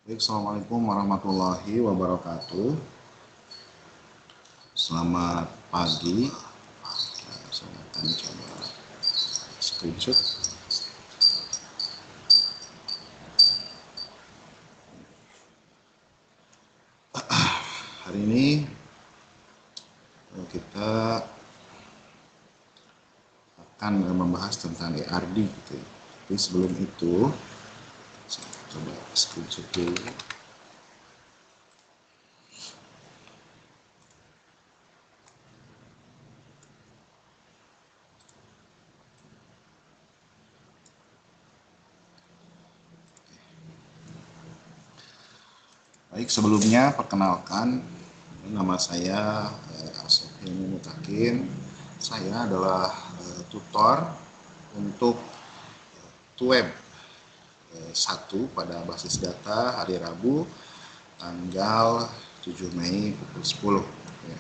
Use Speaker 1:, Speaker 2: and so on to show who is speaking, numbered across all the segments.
Speaker 1: Baik, Assalamualaikum warahmatullahi wabarakatuh. Selamat pagi. Saya akan coba screenshot. Hari ini kita akan membahas tentang ERD gitu ya. Tapi sebelum itu, saya coba screenshot dulu. Baik, sebelumnya perkenalkan, nama saya Asep Hilmi Mutakin. Saya adalah tutor untuk TUEB 1 pada basis data hari Rabu tanggal 7 Mei pukul 10. Ya.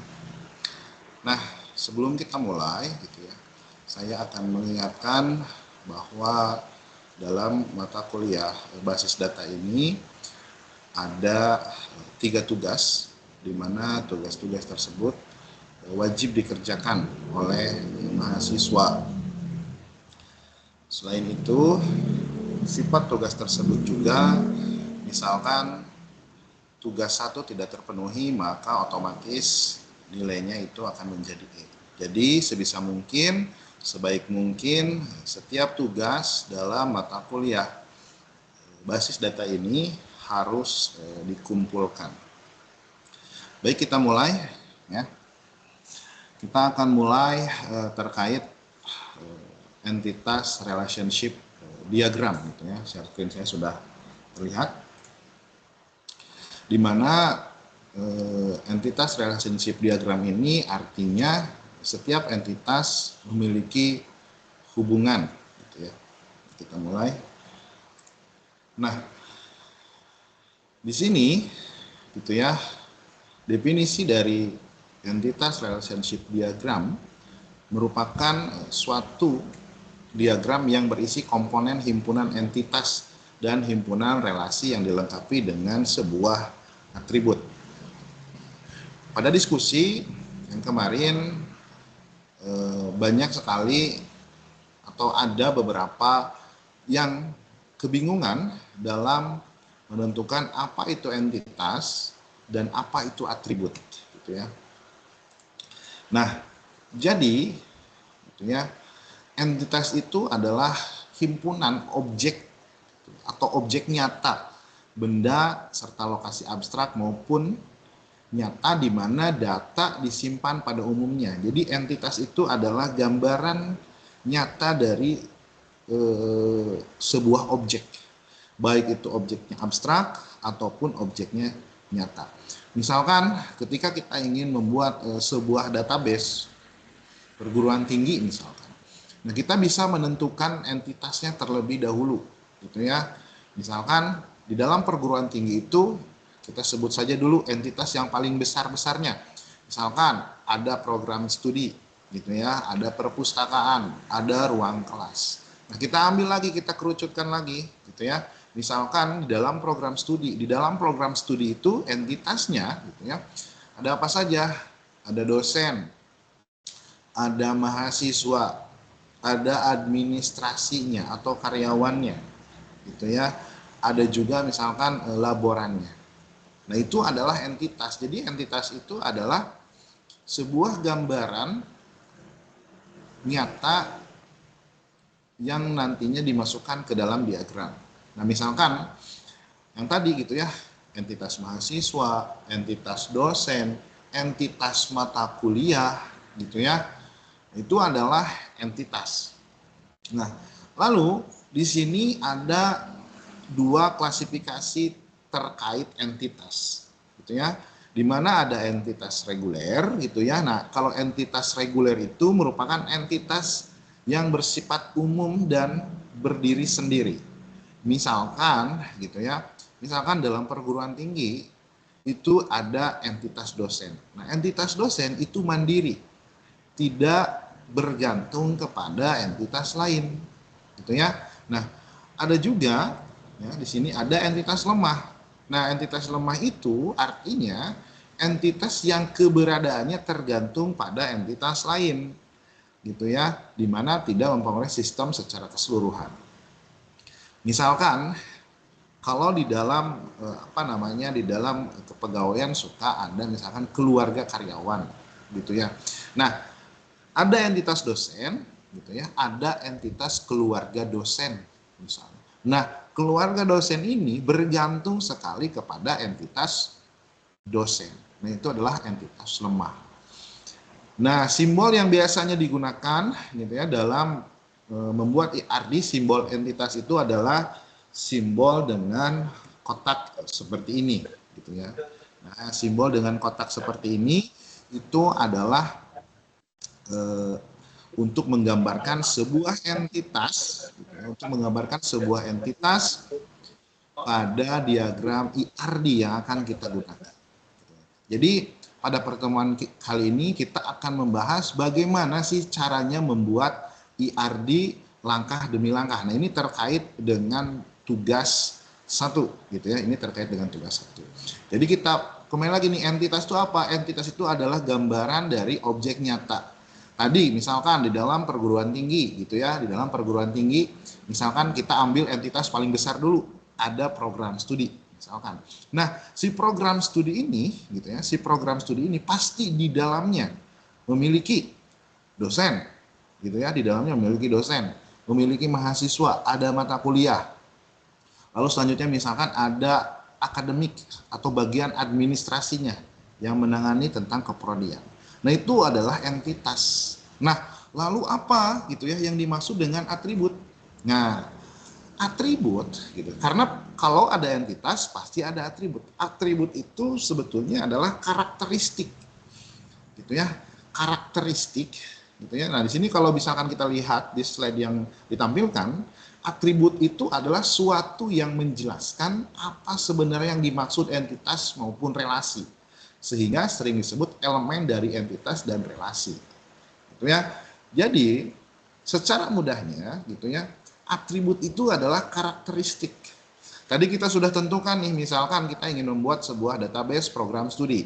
Speaker 1: Nah, sebelum kita mulai gitu ya, saya akan mengingatkan bahwa dalam mata kuliah basis data ini ada 3 tugas, di mana tugas-tugas tersebut wajib dikerjakan oleh mahasiswa. Selain itu, sifat tugas tersebut juga, misalkan tugas 1 tidak terpenuhi, maka otomatis nilainya itu akan menjadi E. Jadi sebisa mungkin, sebaik mungkin setiap tugas dalam mata kuliah basis data ini harus dikumpulkan. Baik, kita mulai ya. Kita akan mulai terkait entitas relationship diagram gitu ya. Screen saya sudah terlihat, di mana entitas relationship diagram ini artinya setiap entitas memiliki hubungan gitu ya. Kita mulai. Nah, di sini gitu ya, definisi dari entitas relationship diagram merupakan suatu diagram yang berisi komponen himpunan entitas dan himpunan relasi yang dilengkapi dengan sebuah atribut. Pada diskusi yang kemarin banyak sekali atau ada beberapa yang kebingungan dalam menentukan apa itu entitas dan apa itu atribut gitu ya. Nah, jadi gitu ya, entitas itu adalah himpunan objek atau objek nyata, benda serta lokasi abstrak maupun nyata di mana data disimpan pada umumnya. Jadi entitas itu adalah gambaran nyata dari sebuah objek, baik itu objeknya abstrak ataupun objeknya nyata. Misalkan ketika kita ingin membuat sebuah database perguruan tinggi misalkan, nah kita bisa menentukan entitasnya terlebih dahulu gitu ya. Misalkan di dalam perguruan tinggi itu kita sebut saja dulu entitas yang paling besar-besarnya. Misalkan ada program studi gitu ya, ada perpustakaan, ada ruang kelas. Nah, kita ambil lagi, kita kerucutkan lagi gitu ya. Misalkan di dalam program studi itu entitasnya gitu ya. Ada apa saja? Ada dosen, ada mahasiswa, ada administrasinya atau karyawannya gitu ya. Ada juga misalkan laborannya. Nah, itu adalah entitas. Jadi entitas itu adalah sebuah gambaran nyata yang nantinya dimasukkan ke dalam diagram. Nah, misalkan yang tadi gitu ya, entitas mahasiswa, entitas dosen, entitas mata kuliah gitu ya. Itu adalah entitas. Nah, lalu di sini ada 2 klasifikasi terkait entitas gitu ya, di mana ada entitas reguler gitu ya. Nah, kalau entitas reguler itu merupakan entitas yang bersifat umum dan berdiri sendiri. Misalkan gitu ya, misalkan dalam perguruan tinggi itu ada entitas dosen. Nah, entitas dosen itu mandiri, tidak bergantung kepada entitas lain gitu ya. Nah, ada juga ya di sini ada entitas lemah. Nah, entitas lemah itu artinya entitas yang keberadaannya tergantung pada entitas lain, gitu ya, di mana tidak mempengaruhi sistem secara keseluruhan. Misalkan kalau di dalam di dalam kepegawaian suka ada misalkan keluarga karyawan, gitu ya. Nah, ada entitas dosen, gitu ya, ada entitas keluarga dosen, misalnya. Nah, keluarga dosen ini bergantung sekali kepada entitas dosen. Nah, itu adalah entitas lemah. Nah, simbol yang biasanya digunakan, gitu ya, dalam membuat IRD, simbol entitas itu adalah simbol dengan kotak seperti ini, gitu ya. Nah, simbol dengan kotak seperti ini itu adalah untuk menggambarkan sebuah entitas, gitu ya, untuk menggambarkan sebuah entitas pada diagram IRD yang akan kita gunakan. Jadi pada pertemuan kali ini kita akan membahas bagaimana sih caranya membuat IRD langkah demi langkah. Nah, ini terkait dengan tugas 1, gitu ya. Ini terkait dengan tugas 1. Jadi kita kembali lagi nih, entitas itu apa? Entitas itu adalah gambaran dari objek nyata. Tadi misalkan di dalam perguruan tinggi, gitu ya. Di dalam perguruan tinggi misalkan kita ambil entitas paling besar dulu, ada program studi misalkan. Nah, si program studi ini, gitu ya, si program studi ini pasti di dalamnya memiliki dosen, gitu ya, di dalamnya memiliki dosen, memiliki mahasiswa, ada mata kuliah. Lalu selanjutnya misalkan ada akademik atau bagian administrasinya yang menangani tentang keprodian. Nah, itu adalah entitas. Nah, lalu apa gitu ya yang dimaksud dengan atribut? Nah, atribut gitu. Karena kalau ada entitas pasti ada atribut. Atribut itu sebetulnya adalah karakteristik. Gitu ya. Karakteristik gitu ya. Nah, di sini kalau misalkan kita lihat di slide yang ditampilkan, atribut itu adalah suatu yang menjelaskan apa sebenarnya yang dimaksud entitas maupun relasi. Sehingga sering disebut elemen dari entitas dan relasi. Gitu ya. Jadi, secara mudahnya gitu ya, atribut itu adalah karakteristik. Tadi kita sudah tentukan nih, misalkan kita ingin membuat sebuah database program studi.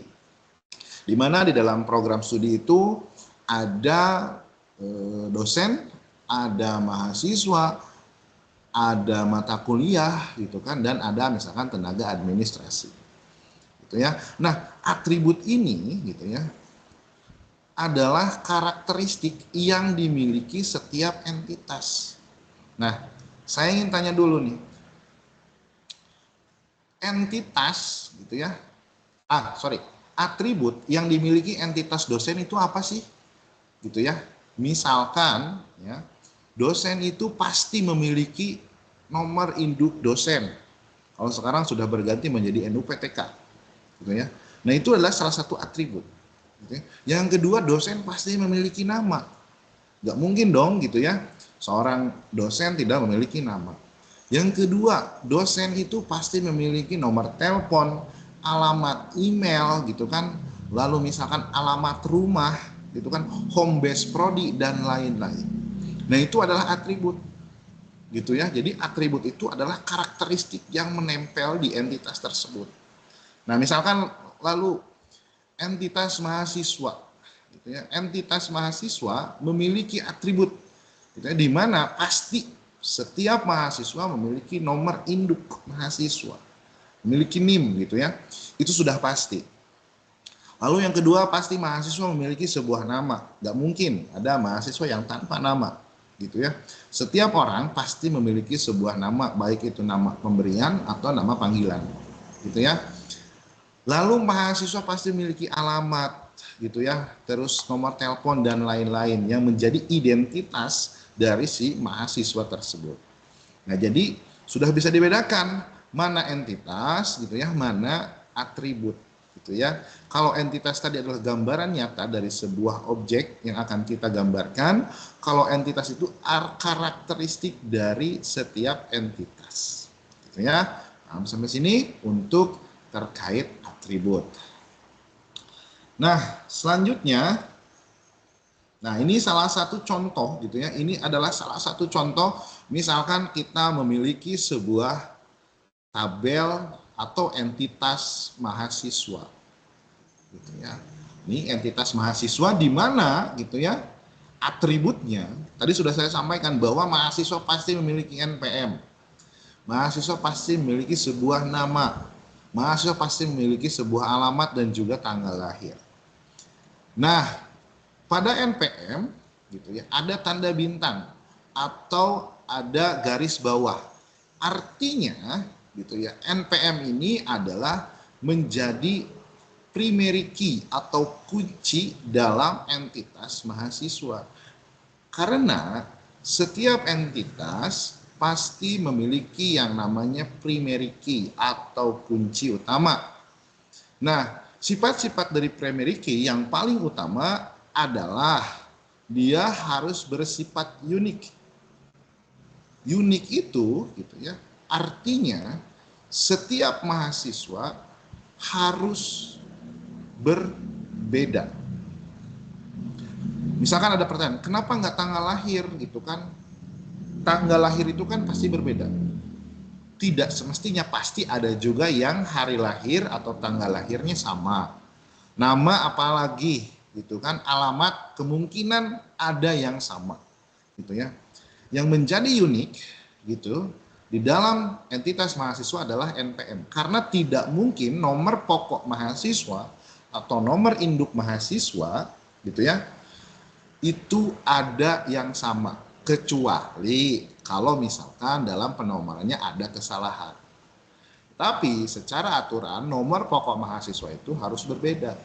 Speaker 1: Di mana di dalam program studi itu ada dosen, ada mahasiswa, ada mata kuliah gitu kan, dan ada misalkan tenaga administrasi. Gitu ya. Nah, atribut ini gitu ya adalah karakteristik yang dimiliki setiap entitas. Nah, saya ingin tanya dulu nih, entitas gitu ya, atribut yang dimiliki entitas dosen itu apa sih? Gitu ya, misalkan ya, dosen itu pasti memiliki nomor induk dosen. Kalau sekarang sudah berganti menjadi NUPTK, gitu ya. Nah, itu adalah salah satu atribut. Gitu ya. Yang kedua, dosen pasti memiliki nama. Nggak mungkin dong gitu ya, seorang dosen tidak memiliki nama. Yang kedua, dosen itu pasti memiliki nomor telepon, alamat email gitu kan, lalu misalkan alamat rumah gitu kan, home base prodi dan lain-lain. Nah, itu adalah atribut gitu ya. Jadi atribut itu adalah karakteristik yang menempel di entitas tersebut. Nah, misalkan lalu entitas mahasiswa gitu ya. Entitas mahasiswa memiliki atribut gitu ya, di mana pasti setiap mahasiswa memiliki nomor induk mahasiswa, memiliki NIM gitu ya. Itu sudah pasti. Lalu yang kedua, pasti mahasiswa memiliki sebuah nama. Nggak mungkin ada mahasiswa yang tanpa nama gitu ya. Setiap orang pasti memiliki sebuah nama, baik itu nama pemberian atau nama panggilan gitu ya. Lalu mahasiswa pasti memiliki alamat gitu ya, terus nomor telepon dan lain-lain yang menjadi identitas dari si mahasiswa tersebut. Nah, jadi sudah bisa dibedakan mana entitas gitu ya, mana atribut gitu ya. Kalau entitas tadi adalah gambaran nyata dari sebuah objek yang akan kita gambarkan, kalau entitas itu karakteristik dari setiap entitas. Gitu ya. Nah, sampai sini untuk terkait atribut. Nah, selanjutnya, nah ini salah satu contoh gitu ya. Ini adalah salah satu contoh, misalkan kita memiliki sebuah tabel atau entitas mahasiswa. Gitu ya. Ini entitas mahasiswa di mana gitu ya atributnya. Tadi sudah saya sampaikan bahwa mahasiswa pasti memiliki NPM. Mahasiswa pasti memiliki sebuah nama. Mahasiswa pasti memiliki sebuah alamat dan juga tanggal lahir. Nah, pada NPM gitu ya, ada tanda bintang atau ada garis bawah. Artinya gitu ya, NPM ini adalah menjadi primary key atau kunci dalam entitas mahasiswa. Karena setiap entitas pasti memiliki yang namanya primary key atau kunci utama. Nah, sifat-sifat dari primary key yang paling utama adalah dia harus bersifat unik. Unik itu gitu ya, artinya setiap mahasiswa harus berbeda. Misalkan ada pertanyaan, kenapa nggak tanggal lahir gitu kan? Tanggal lahir itu kan pasti berbeda. Tidak semestinya, pasti ada juga yang hari lahir atau tanggal lahirnya sama. Nama apalagi gitu kan, alamat kemungkinan ada yang sama gitu ya. Yang menjadi unik gitu di dalam entitas mahasiswa adalah NPM, karena tidak mungkin nomor pokok mahasiswa atau nomor induk mahasiswa gitu ya itu ada yang sama, kecuali kalau misalkan dalam penomorannya ada kesalahan. Tapi secara aturan nomor pokok mahasiswa itu harus berbeda.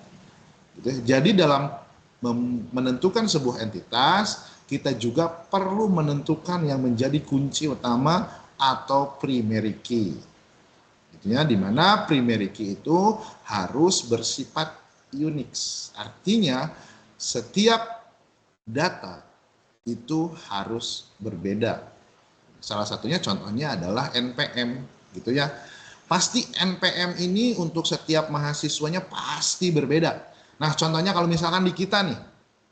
Speaker 1: Jadi dalam menentukan sebuah entitas, kita juga perlu menentukan yang menjadi kunci utama atau primary key. Di mana primary key itu harus bersifat unik. Artinya setiap data itu harus berbeda. Salah satunya contohnya adalah NPM gitu ya. Pasti NPM ini untuk setiap mahasiswanya pasti berbeda. Nah, contohnya kalau misalkan di kita nih,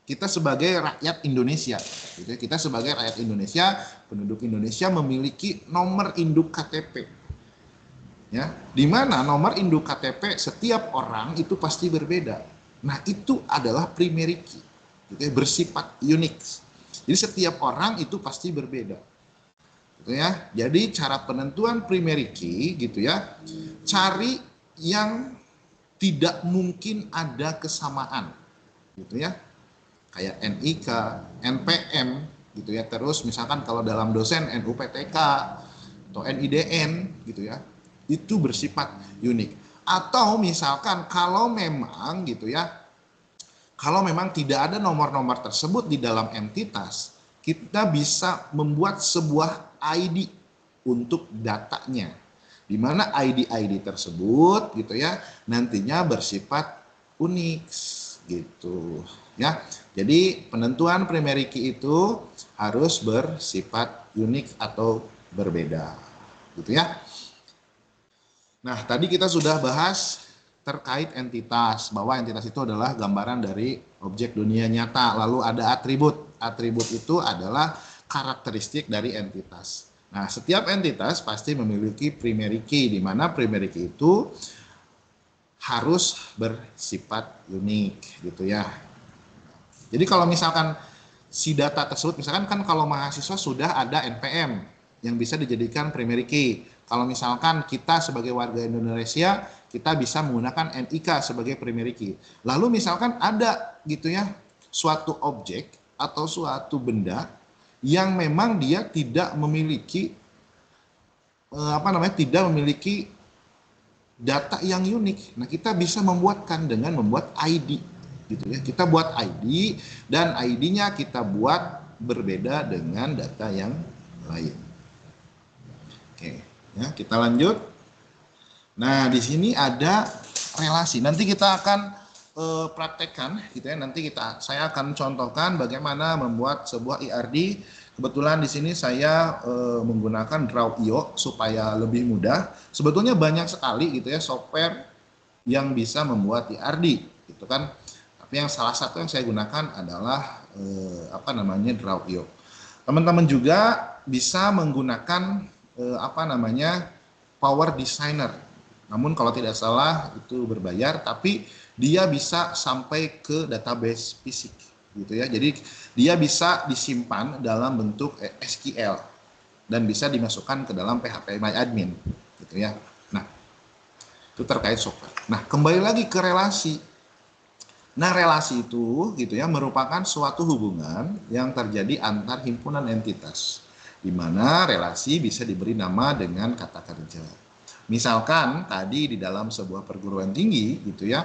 Speaker 1: kita sebagai rakyat Indonesia, gitu ya, kita sebagai rakyat Indonesia, penduduk Indonesia memiliki nomor induk KTP. Ya, di mana nomor induk KTP setiap orang itu pasti berbeda. Nah, itu adalah primary key, gitu ya, bersifat unik. Jadi setiap orang itu pasti berbeda. Gitu ya. Jadi cara penentuan primary key gitu ya, cari yang tidak mungkin ada kesamaan gitu ya, kayak NIK, NPM gitu ya. Terus misalkan kalau dalam dosen NUPTK atau NIDN gitu ya, itu bersifat unik. Atau misalkan kalau memang gitu ya, kalau memang tidak ada nomor-nomor tersebut di dalam entitas, kita bisa membuat sebuah ID untuk datanya, di mana ID tersebut gitu ya nantinya bersifat unik gitu ya. Jadi penentuan primary key itu harus bersifat unik atau berbeda gitu ya. Nah, tadi kita sudah bahas terkait entitas, bahwa entitas itu adalah gambaran dari objek dunia nyata. Lalu ada atribut. Atribut itu adalah karakteristik dari entitas. Nah, setiap entitas pasti memiliki primary key, di mana primary key itu harus bersifat unik gitu ya. Jadi kalau misalkan si data tersebut, misalkan kan kalau mahasiswa sudah ada NPM yang bisa dijadikan primary key. Kalau misalkan kita sebagai warga Indonesia, kita bisa menggunakan NIK sebagai primary key. Lalu misalkan ada gitu ya, suatu objek atau suatu benda yang memang dia tidak memiliki tidak memiliki data yang unik. Nah, kita bisa membuatkan dengan membuat ID gitu ya. Kita buat ID dan ID-nya kita buat berbeda dengan data yang lain. Oke, ya, kita lanjut. Nah, di sini ada relasi. Nanti kita akan praktekkan gitu ya. Nanti saya akan contohkan bagaimana membuat sebuah IRD. Kebetulan di sini saya menggunakan Draw.io supaya lebih mudah. Sebetulnya banyak sekali gitu ya software yang bisa membuat IRD gitu kan. Tapi yang salah satu yang saya gunakan adalah Draw.io. Teman-teman juga bisa menggunakan Power Designer Namun kalau tidak salah itu berbayar, tapi dia bisa sampai ke database fisik gitu ya. Jadi dia bisa disimpan dalam bentuk SQL dan bisa dimasukkan ke dalam PHP My Admin gitu ya. Nah, itu terkait software. Nah, kembali lagi ke relasi. Nah, relasi itu gitu ya merupakan suatu hubungan yang terjadi antar himpunan entitas, di mana relasi bisa diberi nama dengan kata kerja. Misalkan tadi di dalam sebuah perguruan tinggi gitu ya,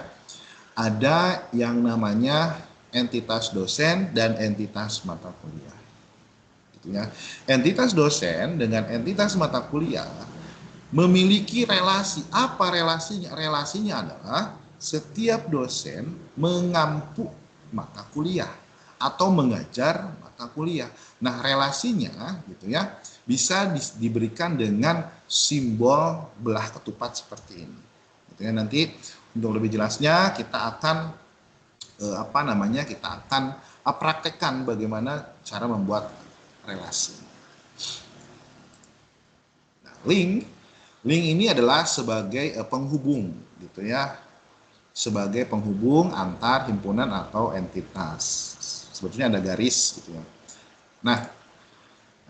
Speaker 1: ada yang namanya entitas dosen dan entitas mata kuliah. Gitu ya. Entitas dosen dengan entitas mata kuliah memiliki relasi. Apa relasinya? Relasinya adalah setiap dosen mengampu mata kuliah atau mengajar mata kuliah. Nah, relasinya gitu ya bisa diberikan dengan simbol belah ketupat seperti ini. Gitu ya, nanti untuk lebih jelasnya kita akan kita akan praktekkan bagaimana cara membuat relasi. Nah, link ini adalah sebagai penghubung gitu ya, sebagai penghubung antar himpunan atau entitas. Sebetulnya ada garis gitu ya. Nah,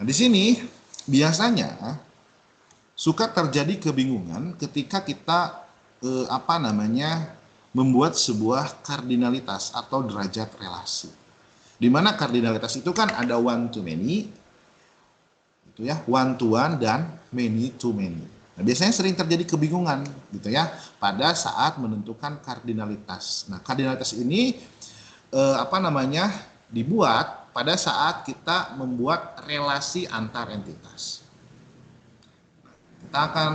Speaker 1: di sini biasanya suka terjadi kebingungan ketika kita membuat sebuah kardinalitas atau derajat relasi. Di mana kardinalitas itu kan ada one to many, gitu ya, one to one dan many to many. Nah, biasanya sering terjadi kebingungan gitu ya pada saat menentukan kardinalitas. Nah, kardinalitas ini dibuat pada saat kita membuat relasi antar entitas. Kita akan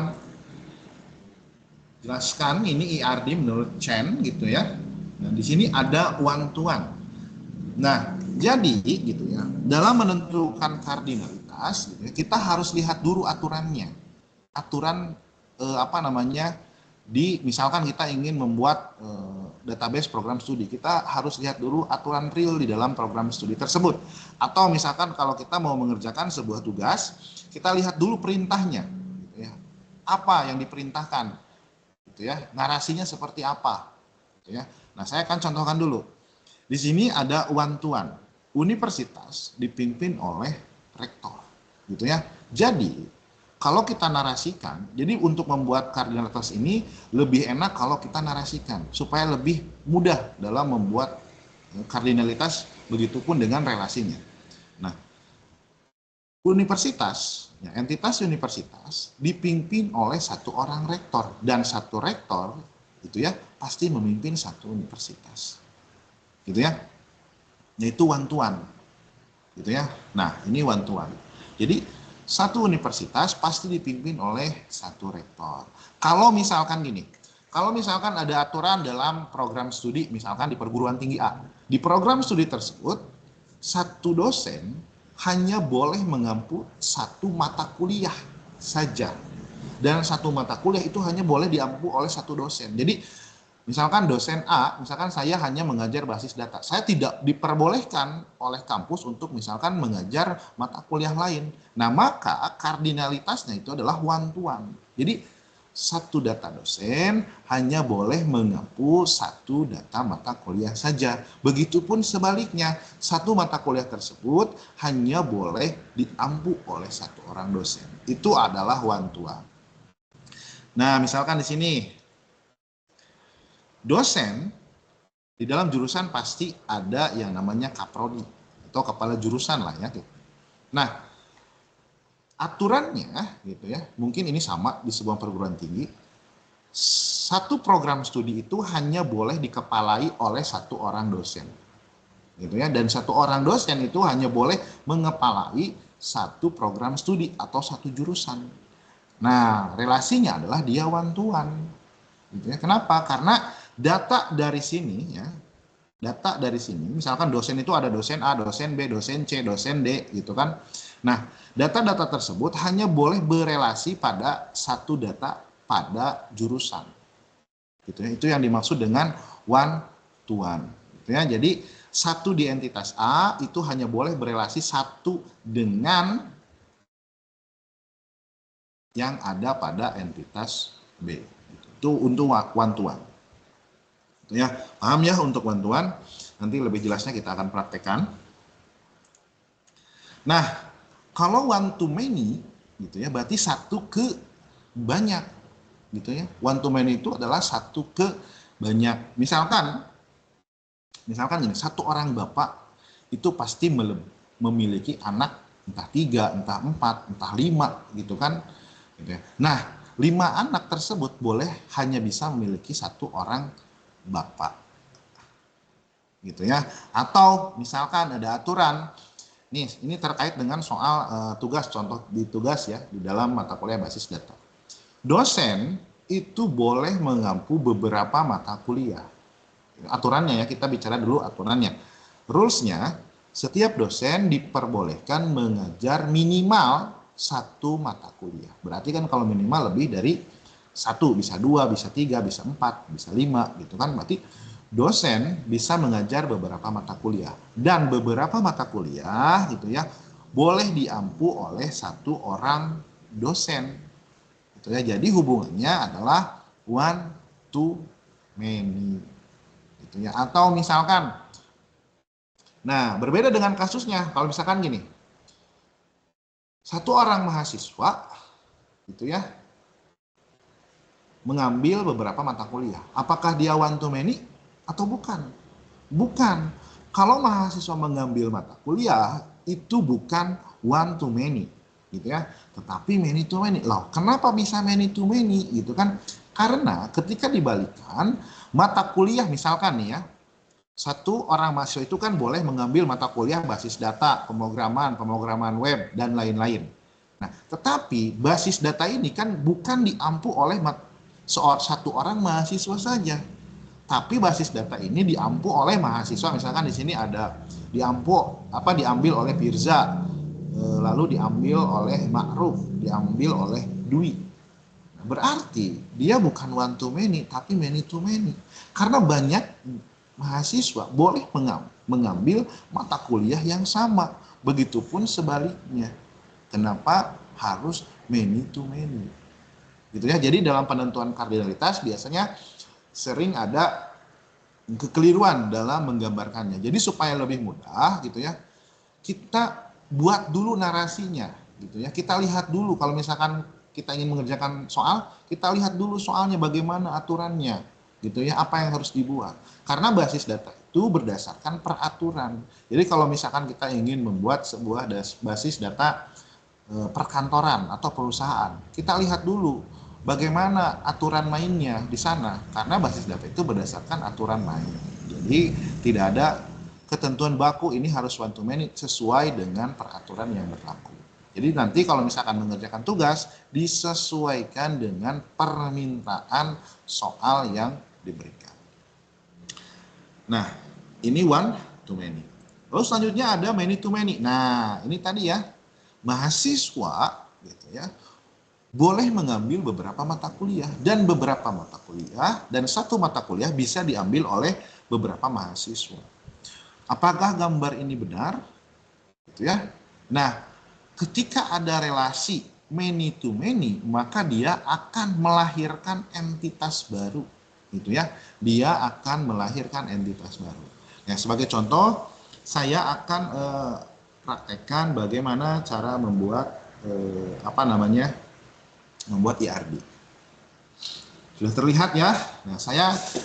Speaker 1: jelaskan ini IRD menurut Chen gitu ya. Nah, di sini ada one to one. Nah, jadi gitu ya, dalam menentukan kardinalitas gitu ya, kita harus lihat dulu aturannya. Aturan misalkan kita ingin membuat database program studi, kita harus lihat dulu aturan real di dalam program studi tersebut. Atau misalkan kalau kita mau mengerjakan sebuah tugas, kita lihat dulu perintahnya gitu ya. Apa yang diperintahkan gitu ya, narasinya seperti apa gitu ya. Nah, saya akan contohkan dulu. Di sini ada one to one. Universitas dipimpin oleh rektor gitu ya. Jadi kalau kita narasikan, jadi untuk membuat kardinalitas ini lebih enak kalau kita narasikan supaya lebih mudah dalam membuat kardinalitas, begitupun dengan relasinya. Nah, universitas, ya, entitas universitas dipimpin oleh satu orang rektor, dan satu rektor itu ya pasti memimpin satu universitas, gitu ya, yaitu one to one, gitu ya. Nah, ini one to one. Jadi satu universitas pasti dipimpin oleh satu rektor. Kalau misalkan gini, kalau misalkan ada aturan dalam program studi, misalkan di perguruan tinggi A, di program studi tersebut satu dosen hanya boleh mengampu satu mata kuliah saja, dan satu mata kuliah itu hanya boleh diampu oleh satu dosen. Jadi misalkan dosen A, misalkan saya hanya mengajar basis data, saya tidak diperbolehkan oleh kampus untuk misalkan mengajar mata kuliah lain. Nah, maka kardinalitasnya itu adalah one to one. Jadi satu data dosen hanya boleh mengampu satu data mata kuliah saja. Begitupun sebaliknya, satu mata kuliah tersebut hanya boleh diampu oleh satu orang dosen. Itu adalah one to one. Nah, misalkan di sini dosen di dalam jurusan pasti ada yang namanya kaprodi atau kepala jurusan lah ya. Nah, aturannya gitu ya, mungkin ini sama di sebuah perguruan tinggi. Satu program studi itu hanya boleh dikepalai oleh satu orang dosen, gitu ya. Dan satu orang dosen itu hanya boleh mengepalai satu program studi atau satu jurusan. Nah, relasinya adalah dia one to one, gitu ya. Kenapa? Karena data dari sini ya, data dari sini, misalkan dosen itu ada dosen A, dosen B, dosen C, dosen D, gitu kan. Nah, data-data tersebut hanya boleh berelasi pada satu data pada jurusan, gitu ya. Itu yang dimaksud dengan one to one, gitu ya. Jadi satu di entitas A itu hanya boleh berelasi satu dengan yang ada pada entitas B, gitu. Itu untuk one to one. Itu ya, paham ya untuk one to one? Nanti lebih jelasnya kita akan praktekkan. Nah, kalau one to many gitu ya, berarti satu ke banyak gitu ya. One to many itu adalah satu ke banyak. Misalkan gini, satu orang bapak itu pasti memiliki anak entah 3, entah 4, entah 5 gitu kan. Gitu ya. Nah, 5 anak tersebut boleh hanya bisa memiliki satu orang bapak. Gitu ya. Atau misalkan ada aturan, nih ini terkait dengan soal tugas, contoh di tugas ya, di dalam mata kuliah basis data. Dosen itu boleh mengampu beberapa mata kuliah. Aturannya ya, kita bicara dulu aturannya. Rulesnya, setiap dosen diperbolehkan mengajar minimal satu mata kuliah. Berarti kan kalau minimal lebih dari satu, bisa 2, bisa 3, bisa 4, bisa 5 gitu kan. Berarti dosen bisa mengajar beberapa mata kuliah. Dan beberapa mata kuliah gitu ya, boleh diampu oleh satu orang dosen. Gitu ya. Jadi hubungannya adalah one to many. Gitu ya. Atau misalkan, nah berbeda dengan kasusnya, kalau misalkan gini, satu orang mahasiswa gitu ya, mengambil beberapa mata kuliah. Apakah dia one to many atau bukan? Bukan. Kalau mahasiswa mengambil mata kuliah, itu bukan one to many gitu ya, tetapi many to many. Loh, kenapa bisa many to many gitu kan? Karena ketika dibalikan mata kuliah, misalkan nih ya, satu orang mahasiswa itu kan boleh mengambil mata kuliah basis data, pemrograman web, dan lain-lain. Nah, tetapi basis data ini kan bukan diampu oleh satu orang mahasiswa saja, tapi basis data ini diampu oleh mahasiswa. Misalkan di sini ada diambil oleh Firza, lalu diambil oleh Ma'ruf, diambil oleh Dwi. Berarti dia bukan one to many, tapi many to many. Karena banyak mahasiswa boleh mengambil mata kuliah yang sama. Begitupun sebaliknya. Kenapa harus many to many? Gitu ya. Jadi dalam penentuan kardinalitas biasanya sering ada kekeliruan dalam menggambarkannya. Jadi supaya lebih mudah gitu ya, kita buat dulu narasinya gitu ya. Kita lihat dulu, kalau misalkan kita ingin mengerjakan soal, kita lihat dulu soalnya bagaimana aturannya gitu ya, apa yang harus dibuat. Karena basis data itu berdasarkan peraturan. Jadi kalau misalkan kita ingin membuat sebuah basis data perkantoran atau perusahaan, kita lihat dulu bagaimana aturan mainnya di sana, karena basis data itu berdasarkan aturan main. Jadi tidak ada ketentuan baku ini harus one to many, sesuai dengan peraturan yang berlaku. Jadi nanti kalau misalkan mengerjakan tugas, disesuaikan dengan permintaan soal yang diberikan. Nah, ini one to many. Lalu selanjutnya ada many to many. Nah, ini tadi ya, mahasiswa gitu ya, boleh mengambil beberapa mata kuliah, dan beberapa mata kuliah dan satu mata kuliah bisa diambil oleh beberapa mahasiswa. Apakah gambar ini benar? Gitu ya. Nah, ketika ada relasi many to many, maka dia akan melahirkan entitas baru. Gitu ya. Dia akan melahirkan entitas baru. Ya, sebagai contoh, saya akan praktekkan bagaimana cara membuat membuat IRD. Sudah terlihat ya. Nah,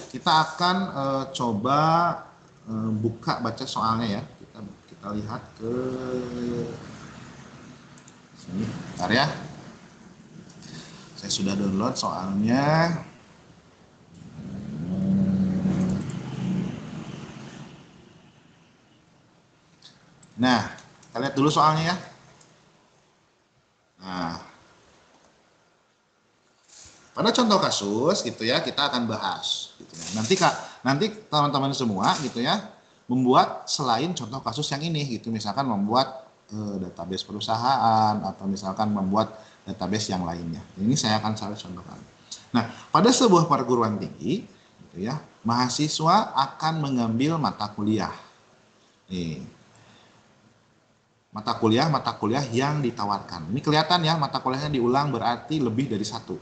Speaker 1: kita akan coba buka baca soalnya ya. Kita lihat ke sini. Bentar ya. Saya sudah download soalnya. Nah, kita lihat dulu soalnya ya. Nah, pada contoh kasus gitu ya, kita akan bahas gitu ya. Nanti teman-teman semua gitu ya, membuat selain contoh kasus yang ini gitu, misalkan membuat database perusahaan atau misalkan membuat database yang lainnya. Ini saya akan contohkan. Nah, pada sebuah perguruan tinggi gitu ya, mahasiswa akan mengambil mata kuliah. Nih, mata kuliah yang ditawarkan. Ini kelihatan ya, mata kuliahnya diulang berarti lebih dari satu.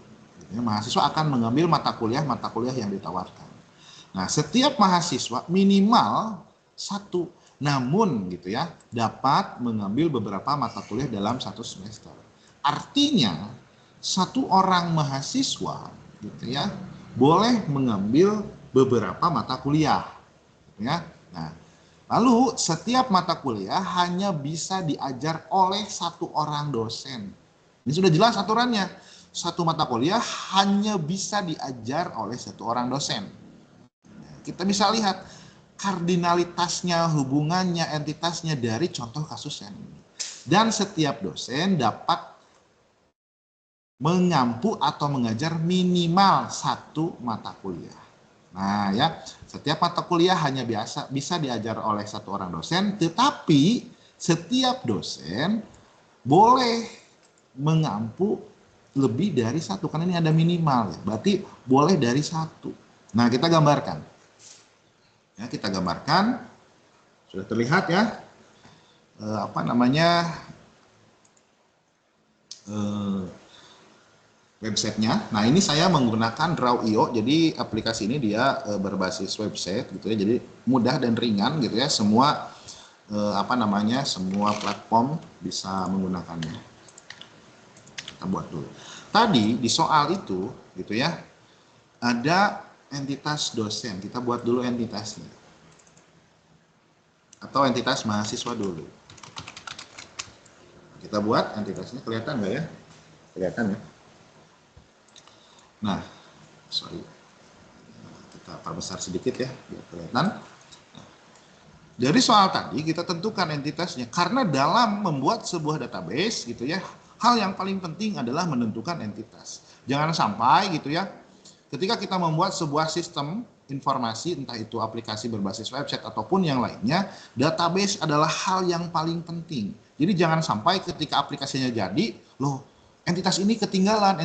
Speaker 1: Ya, mahasiswa akan mengambil mata kuliah yang ditawarkan. Nah, setiap mahasiswa minimal satu, namun gitu ya, dapat mengambil beberapa mata kuliah dalam satu semester. Artinya, satu orang mahasiswa gitu ya, boleh mengambil beberapa mata kuliah. Ya. Nah, lalu setiap mata kuliah hanya bisa diajar oleh satu orang dosen. Ini sudah jelas aturannya. Satu mata kuliah hanya bisa diajar oleh satu orang dosen. Kita bisa lihat kardinalitasnya, hubungannya, entitasnya dari contoh kasus yang ini. Dan setiap dosen dapat mengampu atau mengajar minimal satu mata kuliah. Nah ya, setiap mata kuliah hanya bisa diajar oleh satu orang dosen, tetapi setiap dosen boleh mengampu lebih dari satu, karena ini ada minimal ya, berarti boleh dari satu. Nah kita gambarkan, ya kita gambarkan, sudah terlihat ya, websitenya. Nah ini saya menggunakan Draw.io, jadi aplikasi ini dia berbasis website gitu ya, jadi mudah dan ringan gitu ya, semua semua platform bisa menggunakannya. Kita buat dulu. Tadi di soal itu gitu ya, ada entitas dosen, kita buat dulu entitasnya. Atau entitas mahasiswa dulu. Kita buat entitasnya, kelihatan nggak ya? Kelihatan ya? Nah, sorry. Kita perbesar sedikit ya, biar kelihatan. Dari soal tadi kita tentukan entitasnya, karena dalam membuat sebuah database gitu ya, hal yang paling penting adalah menentukan entitas. Jangan sampai gitu ya, ketika kita membuat sebuah sistem informasi, entah itu aplikasi berbasis website ataupun yang lainnya, database adalah hal yang paling penting. Jadi jangan sampai ketika aplikasinya jadi, loh entitas ini ketinggalan,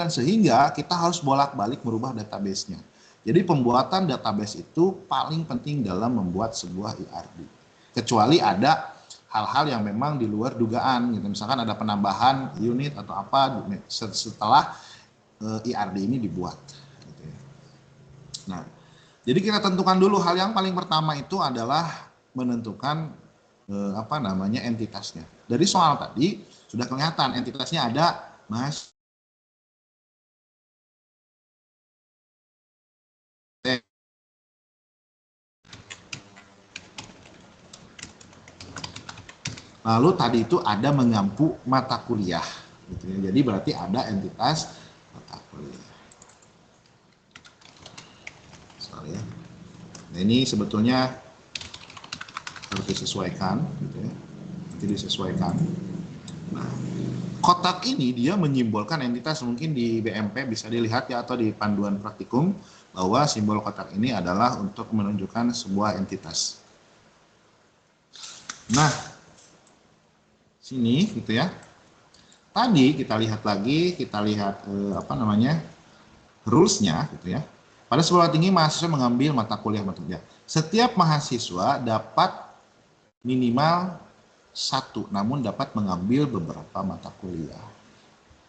Speaker 1: sehingga kita harus bolak-balik merubah database-nya. Jadi pembuatan database itu paling penting dalam membuat sebuah IRD. Kecuali ada hal-hal yang memang di luar dugaan, gitu. Misalkan ada penambahan unit atau apa setelah IRD ini dibuat. Gitu ya. Nah, jadi kita tentukan dulu, hal yang paling pertama itu adalah menentukan entitasnya. Dari soal tadi sudah kelihatan entitasnya ada Mas. Lalu tadi itu ada mengampu mata kuliah, gitu ya. Jadi berarti ada entitas mata kuliah. Sorry ya. Nah ini sebetulnya harus disesuaikan, gitu ya. Nanti disesuaikan. Nah, kotak ini dia menyimbolkan entitas, mungkin di BMP bisa dilihat ya, atau di panduan praktikum bahwa simbol kotak ini adalah untuk menunjukkan sebuah entitas. Nah, sini gitu ya. Tadi kita lihat lagi, kita lihat rules-nya gitu ya. Pada sekolah tinggi mahasiswa mengambil mata kuliah setiap mahasiswa dapat minimal satu, namun dapat mengambil beberapa mata kuliah.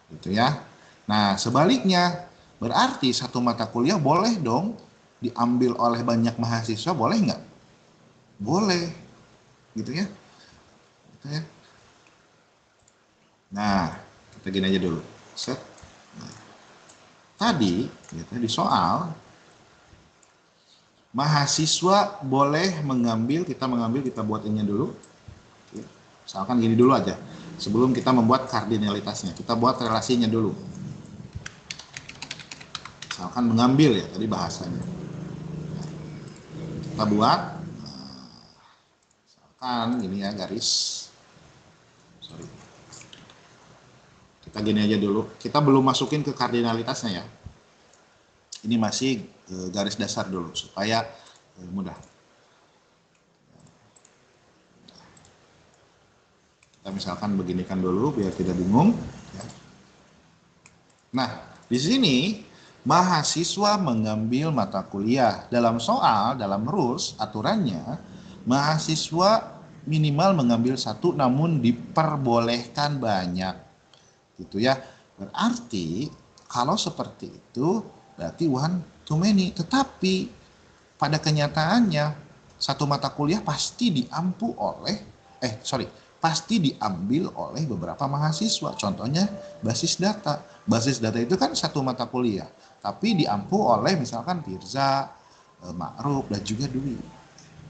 Speaker 1: Gitu ya. Nah, sebaliknya berarti satu mata kuliah boleh dong diambil oleh banyak mahasiswa, boleh nggak? Boleh. Gitu ya. Gitu ya. Nah, kita gini aja dulu. Set. Nah, tadi gitu, di soal mahasiswa boleh mengambil, kita buat ini dulu. Misalkan gini dulu aja. Sebelum kita membuat kardinalitasnya, kita buat relasinya dulu. Misalkan mengambil ya, tadi bahasanya. Kita buat, misalkan gini ya, garis. Sorry. Kita gini aja dulu. Kita belum masukin ke kardinalitasnya ya. Ini masih garis dasar dulu supaya mudah. Kita misalkan beginikan dulu biar tidak bingung. Ya. Nah, di sini mahasiswa mengambil mata kuliah. Dalam soal, dalam rules, aturannya, mahasiswa minimal mengambil satu, namun diperbolehkan banyak. Gitu ya. Berarti Kalau seperti itu berarti one to many. Tetapi pada kenyataannya satu mata kuliah pasti pasti diambil oleh beberapa mahasiswa. Contohnya basis data. Basis data itu kan satu mata kuliah, tapi diampu oleh misalkan Firza, Ma'ruf, dan juga Dwi.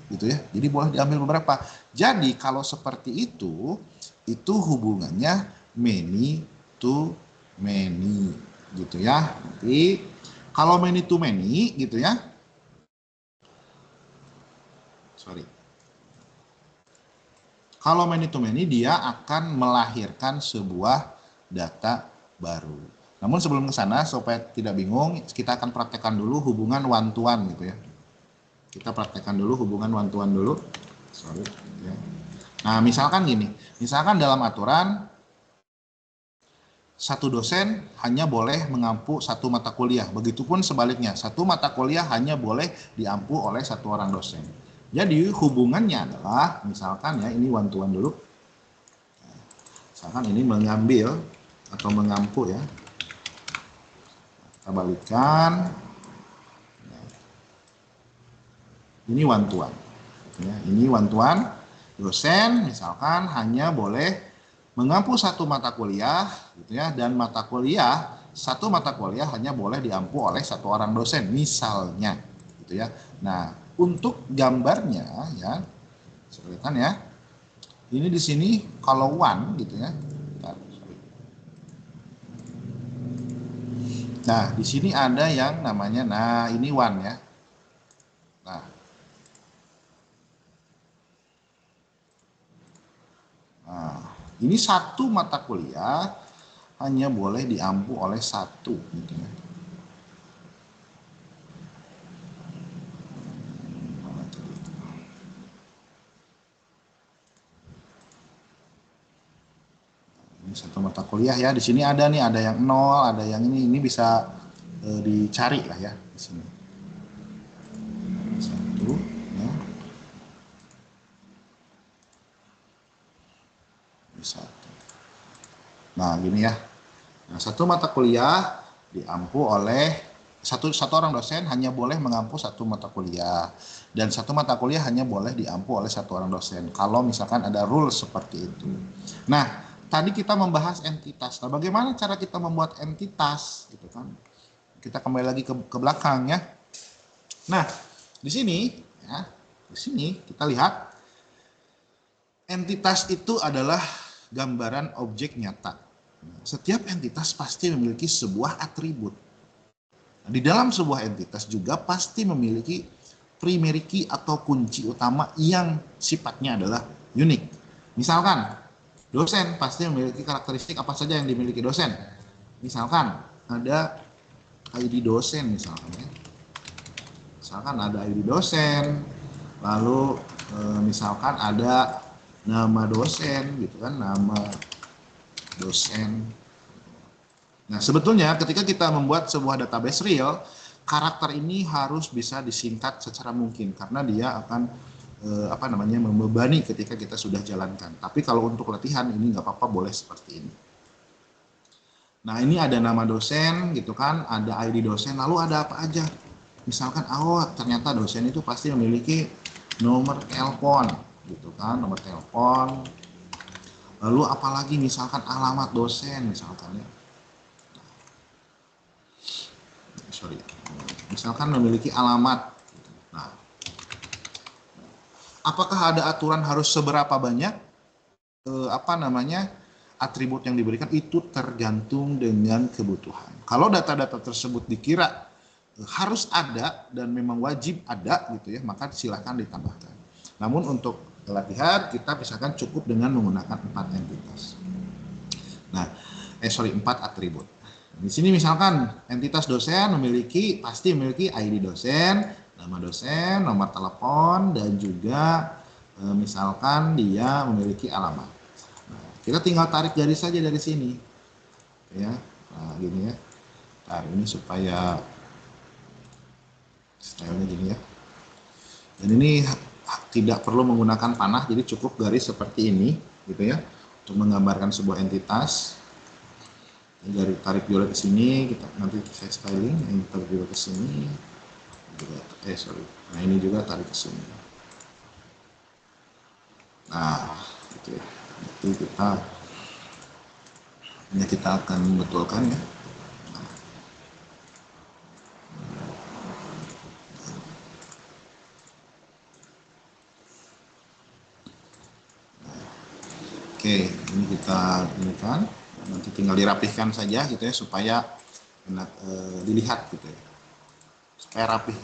Speaker 1: Gitu ya. Jadi boleh diambil beberapa. Jadi kalau seperti itu hubungannya many to many gitu ya. Nanti kalau many to many gitu ya. Kalau many to many dia akan melahirkan sebuah data baru. Namun sebelum ke sana supaya tidak bingung, kita akan praktekkan dulu hubungan one to one gitu ya. Kita praktekkan dulu hubungan one to one dulu. Ya. Nah, misalkan gini. Misalkan dalam aturan satu dosen hanya boleh mengampu satu mata kuliah. Begitupun sebaliknya, satu mata kuliah hanya boleh diampu oleh satu orang dosen. Jadi hubungannya adalah, misalkan ya, ini one to one dulu. Misalkan ini mengambil atau mengampu ya. Kita balikkan. Ini one to one. Ya, ini one to one. Dosen misalkan hanya boleh mengampu satu mata kuliah gitu ya, dan satu mata kuliah hanya boleh diampu oleh satu orang dosen misalnya gitu ya. Nah, untuk gambarnya ya, kelihatan ya. Ini di sini kalau one gitu ya. Nah, di sini ada yang namanya, nah ini one ya. Nah, ini satu mata kuliah hanya boleh diampu oleh satu gitu ya. Ini satu mata kuliah ya. Di sini ada nih, ada yang 0, ada yang ini bisa dicari lah ya di sini. Satu ya. Satu. Nah, gini ya. Nah, satu mata kuliah diampu oleh satu orang dosen hanya boleh mengampu satu mata kuliah, dan satu mata kuliah hanya boleh diampu oleh satu orang dosen kalau misalkan ada rule seperti itu. Nah, tadi kita membahas entitas. Nah, bagaimana cara kita membuat entitas gitu kan? Kita kembali lagi ke belakang ya. Nah, di sini kita lihat entitas itu adalah gambaran objek nyata. Setiap entitas pasti memiliki sebuah atribut. Di dalam sebuah entitas juga pasti memiliki primary key atau kunci utama yang sifatnya adalah unik. Misalkan, dosen pasti memiliki karakteristik apa saja yang dimiliki dosen. Misalkan, ada ID dosen misalkan ya. Misalkan ada ID dosen, lalu misalkan ada nama dosen gitu kan, nama dosen. Nah, sebetulnya ketika kita membuat sebuah database real, karakter ini harus bisa disingkat secara mungkin karena dia akan membebani ketika kita sudah jalankan. Tapi kalau untuk latihan ini nggak apa-apa, boleh seperti ini. Nah, ini ada nama dosen gitu kan, ada ID dosen, lalu ada apa aja? Misalkan, ternyata dosen itu pasti memiliki nomor telepon gitu kan, nomor telepon. Lalu apalagi misalkan alamat dosen misalkan ya. Misalkan memiliki alamat. Nah, apakah ada aturan harus seberapa banyak atribut yang diberikan? Itu tergantung dengan kebutuhan. Kalau data-data tersebut dikira harus ada dan memang wajib ada gitu ya, maka silahkan ditambahkan. Namun untuk latihan kita misalkan cukup dengan menggunakan 4 entitas. Nah, 4 atribut. Di sini misalkan entitas dosen pasti memiliki ID dosen, nama dosen, nomor telepon, dan juga misalkan dia memiliki alamat. Nah, kita tinggal tarik garis saja dari sini, ya. Nah, gini ya. Nah, ini supaya stylenya gini ya. Dan ini tidak perlu menggunakan panah, jadi cukup garis seperti ini, gitu ya, untuk menggambarkan sebuah entitas. Dari tarik violet ke sini, kita nanti saya styling, yang tarik violet ke sini, juga, nah ini juga tarik ke sini. Nah, gitu ya. Itu kita akan betulkan ya. Oke, ini kita inikan, nanti tinggal dirapihkan saja gitu ya supaya enak dilihat gitu ya, supaya rapih.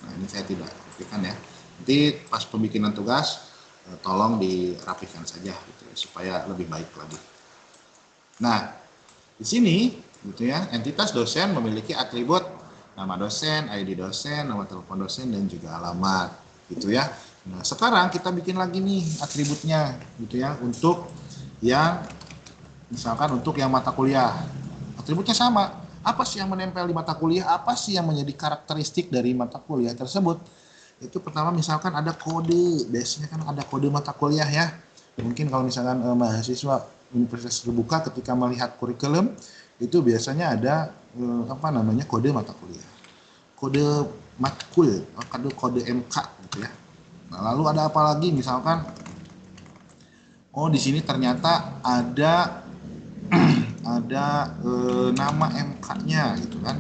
Speaker 1: Nah ini saya tidak rapihkan ya. Nanti pas pembikinan tugas tolong dirapihkan saja gitu ya, supaya lebih baik lagi. Nah di sini gitu ya, entitas dosen memiliki atribut nama dosen, ID dosen, nama telepon dosen, dan juga alamat gitu ya. Nah sekarang kita bikin lagi nih atributnya gitu ya, untuk yang misalkan untuk yang mata kuliah, atributnya sama. Apa sih yang menempel di mata kuliah? Apa sih yang menjadi karakteristik dari mata kuliah tersebut? Itu pertama misalkan ada kode, biasanya kan ada kode mata kuliah ya. Mungkin kalau misalkan mahasiswa universitas terbuka ketika melihat kurikulum itu biasanya ada apa namanya, kode mata kuliah, kode matkul, kode MK gitu ya. Nah, lalu ada apa lagi misalkan, oh di sini ternyata ada nama MK-nya gitu kan,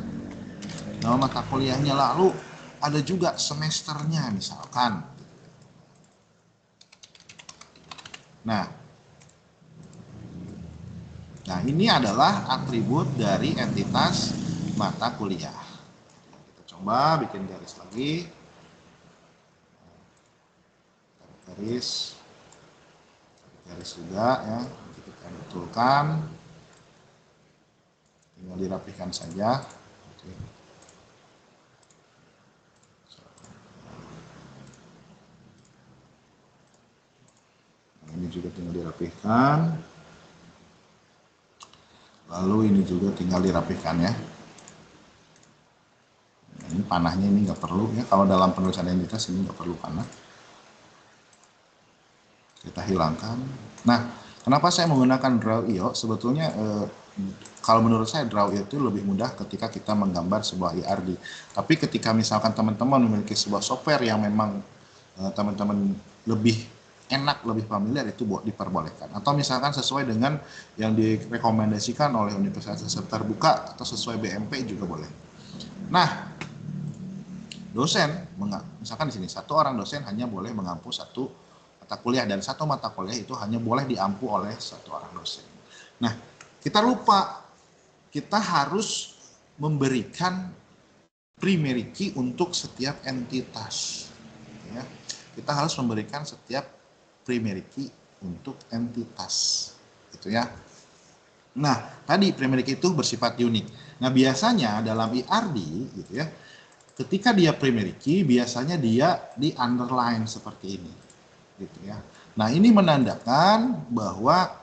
Speaker 1: nama mata kuliahnya, lalu ada juga semesternya misalkan. Nah, ini adalah atribut dari entitas mata kuliah. Kita coba bikin garis lagi, garis juga ya, kita betulkan, tinggal dirapihkan saja. Oke. Nah, ini juga tinggal dirapihkan. Lalu ini juga tinggal dirapihkan ya. Nah, ini panahnya ini nggak perlu ya, kalau dalam penulisan entitas ini nggak perlu panah. Kita hilangkan. Nah, kenapa saya menggunakan Draw.io? Sebetulnya kalau menurut saya Draw.io itu lebih mudah ketika kita menggambar sebuah IRD. Tapi ketika misalkan teman-teman memiliki sebuah software yang memang teman-teman lebih enak, lebih familiar, itu buat diperbolehkan. Atau misalkan sesuai dengan yang direkomendasikan oleh universitas terbuka atau sesuai BMP juga boleh. Nah, dosen, misalkan di sini satu orang dosen hanya boleh mengampu satu mata kuliah, dan satu mata kuliah itu hanya boleh diampu oleh satu orang dosen. Nah, kita lupa, kita harus memberikan primary key untuk setiap entitas. Ya. Kita harus memberikan setiap primary key untuk entitas, gitu ya. Nah, tadi primary key itu bersifat unik. Nah, biasanya dalam IRD, gitu ya, ketika dia primary key, biasanya dia di underline seperti ini, gitu ya. Nah, ini menandakan bahwa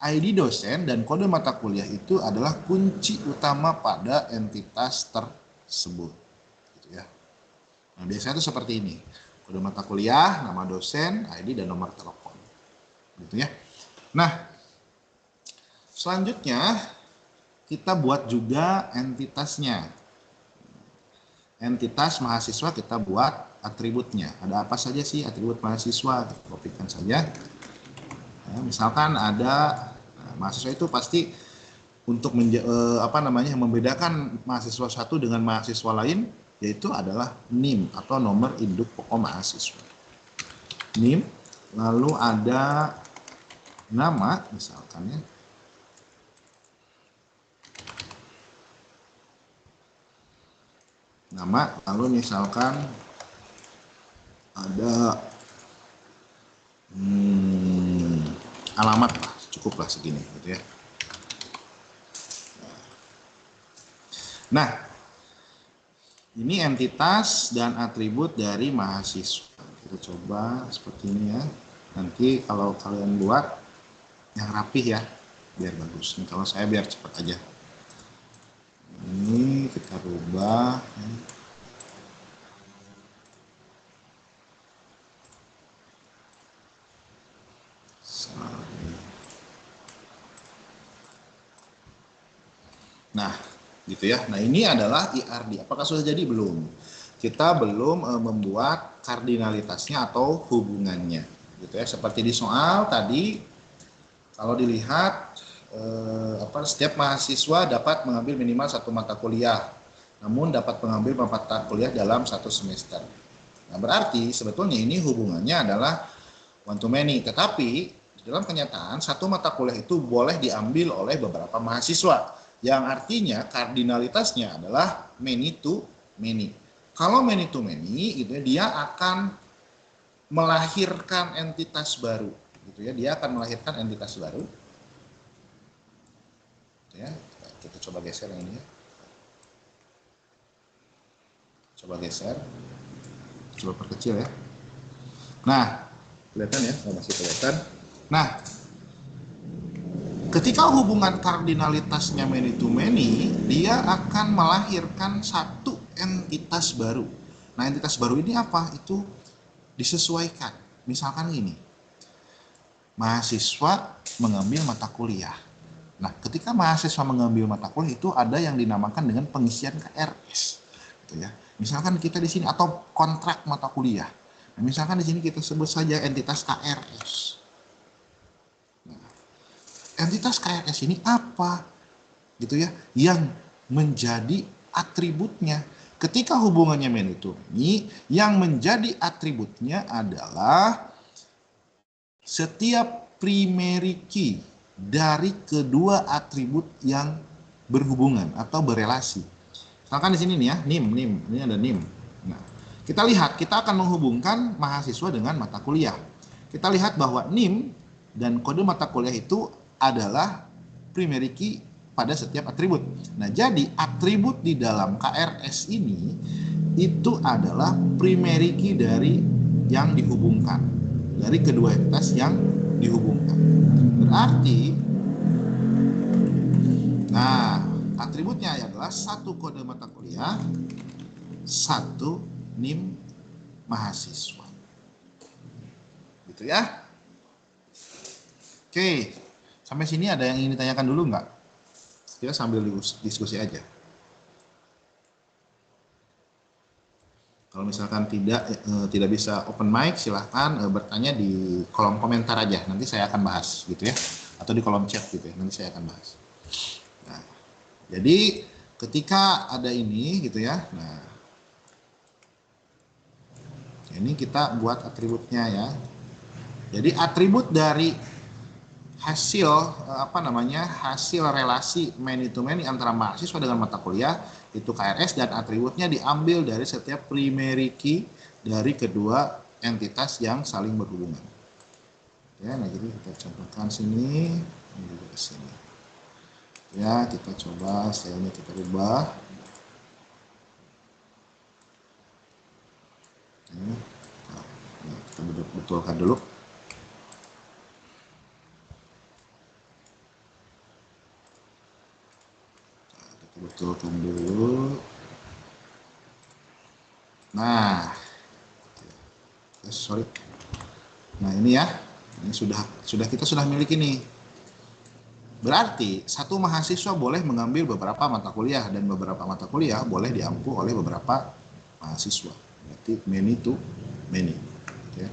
Speaker 1: ID dosen dan kode mata kuliah itu adalah kunci utama pada entitas tersebut, gitu ya. Nah, biasanya itu seperti ini. Kode mata kuliah, nama dosen, ID, dan nomor telepon, gitu ya. Nah, selanjutnya kita buat juga entitasnya. Entitas mahasiswa kita buat atributnya. Ada apa saja sih atribut mahasiswa? Kita kopikan saja. Ya, misalkan ada mahasiswa itu pasti untuk membedakan mahasiswa satu dengan mahasiswa lain, yaitu adalah NIM atau nomor induk pokok mahasiswa. NIM, lalu ada nama misalkan ya. Nama, lalu misalkan ada alamat lah, cukup lah segini gitu ya. Nah, ini entitas dan atribut dari mahasiswa. Kita coba seperti ini ya. Nanti kalau kalian buat yang rapih ya, biar bagus. Ini kalau saya biar cepat aja. Ini kita rubah. Nah, gitu ya. Nah, ini adalah IRD. Apakah sudah jadi? Belum. Kita belum membuat kardinalitasnya atau hubungannya. Gitu ya. Seperti di soal tadi, kalau dilihat setiap mahasiswa dapat mengambil minimal satu mata kuliah, namun dapat mengambil mata kuliah dalam satu semester. Nah, berarti sebetulnya ini hubungannya adalah one to many. Tetapi dalam kenyataan satu mata kuliah itu boleh diambil oleh beberapa mahasiswa, yang artinya kardinalitasnya adalah many to many. Kalau many to many, gitu ya, dia akan melahirkan entitas baru, gitu ya. Dia akan melahirkan entitas baru. Ya, kita coba geser yang ini ya. Coba geser. Coba perkecil ya. Nah, kelihatan ya? Oh, masih kelihatan. Nah, ketika hubungan kardinalitasnya many to many, dia akan melahirkan satu entitas baru. Nah, entitas baru ini apa? Itu disesuaikan. Misalkan gini, mahasiswa mengambil mata kuliah. Nah, ketika mahasiswa mengambil mata kuliah itu ada yang dinamakan dengan pengisian KRS, gitu ya. Misalkan kita di sini atau kontrak mata kuliah. Nah, misalkan di sini kita sebut saja entitas KRS. Nah, entitas KRS ini apa? Gitu ya, yang menjadi atributnya. Ketika hubungannya many to many, yang menjadi atributnya adalah setiap primary key dari kedua atribut yang berhubungan atau berelasi. Misalkan di sini nih ya, NIM, ini ada NIM. Nah, kita lihat, kita akan menghubungkan mahasiswa dengan mata kuliah. Kita lihat bahwa NIM dan kode mata kuliah itu adalah primary key pada setiap atribut. Nah, jadi atribut di dalam KRS ini itu adalah primary key dari yang dihubungkan, dari kedua entitas yang dihubungkan. Berarti, nah, atributnya adalah satu kode mata kuliah, satu NIM mahasiswa. Gitu ya. Oke, sampai sini ada yang ingin ditanyakan dulu nggak? Kita sambil diskusi aja. Kalau misalkan tidak bisa open mic, silahkan bertanya di kolom komentar aja. Nanti saya akan bahas, gitu ya. Atau di kolom chat, gitu ya. Nanti saya akan bahas. Nah, jadi ketika ada ini, gitu ya. Nah, ini kita buat atributnya ya. Jadi atribut dari hasil hasil relasi many to many antara mahasiswa dengan mata kuliah itu KRS, dan atributnya diambil dari setiap primary key dari kedua entitas yang saling berhubungan. Ya, nah jadi kita contohkan sini, ini juga ke sini. Ya, kita coba stylenya kita rubah. Nah, kita betulkan dulu. Betulkan dulu. Nah, sorry. Nah ini ya, ini kita sudah miliki nih. Berarti satu mahasiswa boleh mengambil beberapa mata kuliah dan beberapa mata kuliah boleh diampu oleh beberapa mahasiswa. Berarti many to many. Okay.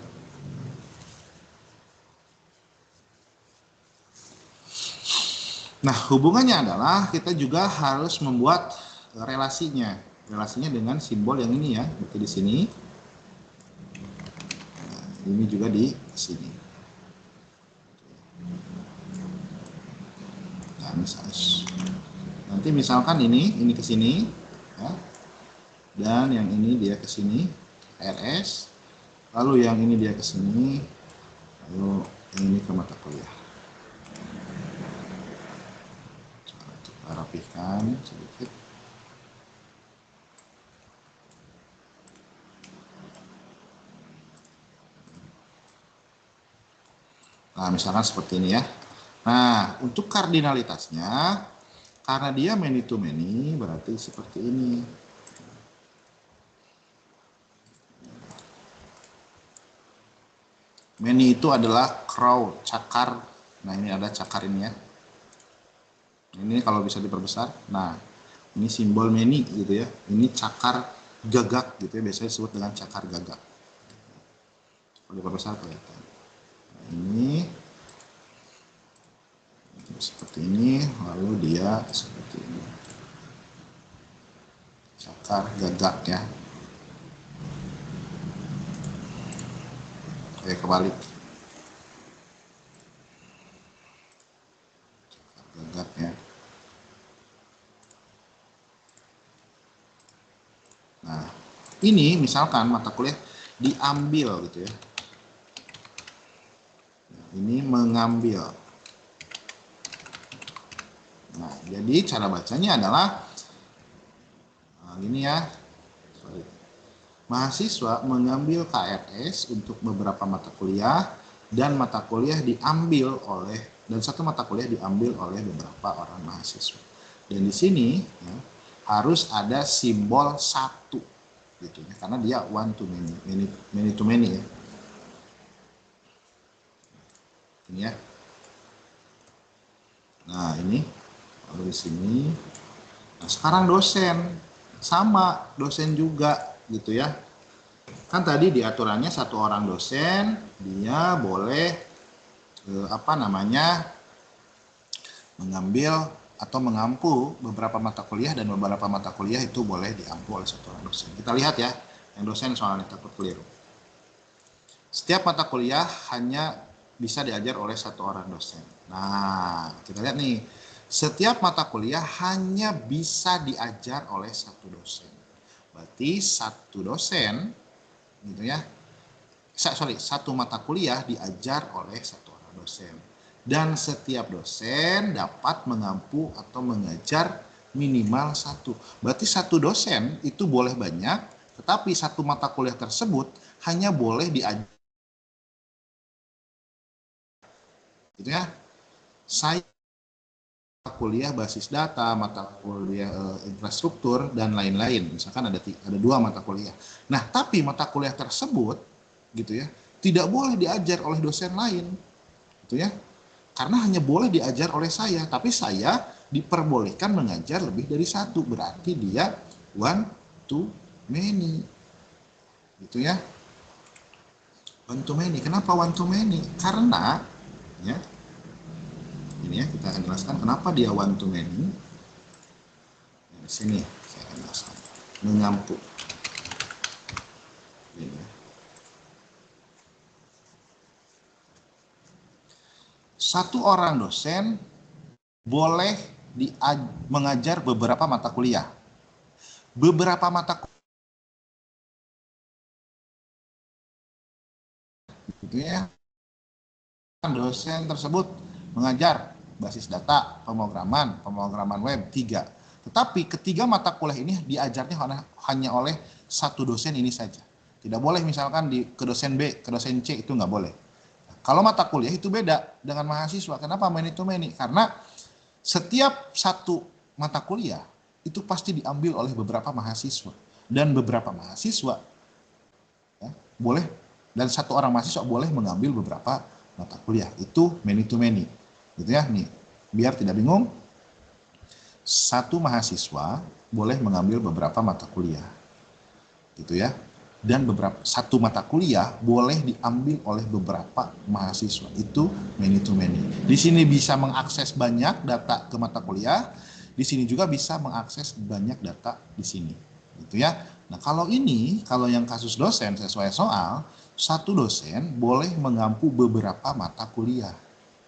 Speaker 1: Nah, hubungannya adalah kita juga harus membuat relasinya dengan simbol yang ini ya, seperti di sini. Nah, ini juga di sini. Nah, nanti misalkan ini ke sini, ya, dan yang ini dia ke sini, RS, lalu yang ini dia ke sini, lalu yang ini ke mata kuliah. Rapihkan sedikit. Nah, misalkan seperti ini ya. Nah, untuk kardinalitasnya, karena dia many to many, berarti seperti ini. Many itu adalah crow, cakar. Nah, ini ada cakar ini ya. Ini kalau bisa diperbesar. Nah, ini simbol many gitu ya. Ini cakar gagak gitu ya, biasanya disebut dengan cakar gagak. Kalau diperbesar kelihatan. Nah, ini seperti ini, lalu dia seperti ini. Cakar gagak ya. Kayak kebalik. Cakar gagak ya. Nah, ini misalkan mata kuliah diambil gitu ya. Ini mengambil. Nah, jadi cara bacanya adalah gini ya. Sorry. Mahasiswa mengambil KRS untuk beberapa mata kuliah dan mata kuliah diambil oleh dan satu mata kuliah diambil oleh beberapa orang mahasiswa. Dan di sini ya, harus ada simbol satu gitu ya, karena dia one to many, many to many ya. Ini ya. Nah, ini lalu di sini. Nah, sekarang dosen sama, dosen juga gitu ya. Kan tadi di aturannya satu orang dosen dia boleh mengambil atau mengampu beberapa mata kuliah dan beberapa mata kuliah itu boleh diampu oleh satu orang dosen. Kita lihat ya, yang dosen soalnya takut keliru. Setiap mata kuliah hanya bisa diajar oleh satu orang dosen. Nah, kita lihat nih, setiap mata kuliah hanya bisa diajar oleh satu dosen. Berarti satu dosen, gitu ya, satu mata kuliah diajar oleh satu orang dosen. Dan setiap dosen dapat mengampu atau mengajar minimal satu. Berarti satu dosen itu boleh banyak, tetapi satu mata kuliah tersebut hanya boleh diajar. Gitu ya. Saya kuliah basis data, mata kuliah infrastruktur, dan lain-lain. Misalkan ada dua mata kuliah. Nah, tapi mata kuliah tersebut, gitu ya, tidak boleh diajar oleh dosen lain. Gitu ya. Karena hanya boleh diajar oleh saya, tapi saya diperbolehkan mengajar lebih dari satu, berarti dia one to many, gitu ya. One to many. Kenapa one to many? Karena ya, ini ya kita akan jelaskan kenapa dia one to many. Nah, di sini saya akan jelaskan. Mengampu. Ini ya. Satu orang dosen boleh mengajar beberapa mata kuliah. Beberapa mata kuliah gitu ya. Dosen tersebut mengajar basis data, pemrograman web 3. Tetapi ketiga mata kuliah ini diajarnya hanya oleh satu dosen ini saja. Tidak boleh misalkan ke dosen B, ke dosen C, itu nggak boleh. Kalau mata kuliah itu beda dengan mahasiswa. Kenapa many to many? Karena setiap satu mata kuliah itu pasti diambil oleh beberapa mahasiswa. Dan beberapa mahasiswa ya, boleh, dan satu orang mahasiswa boleh mengambil beberapa mata kuliah. Itu many to many. Gitu ya, nih. Biar tidak bingung, satu mahasiswa boleh mengambil beberapa mata kuliah. Gitu ya. Dan satu mata kuliah boleh diambil oleh beberapa mahasiswa. Itu many to many. Di sini bisa mengakses banyak data ke mata kuliah, di sini juga bisa mengakses banyak data di sini. Gitu ya. Nah, kalau yang kasus dosen sesuai soal, satu dosen boleh mengampu beberapa mata kuliah.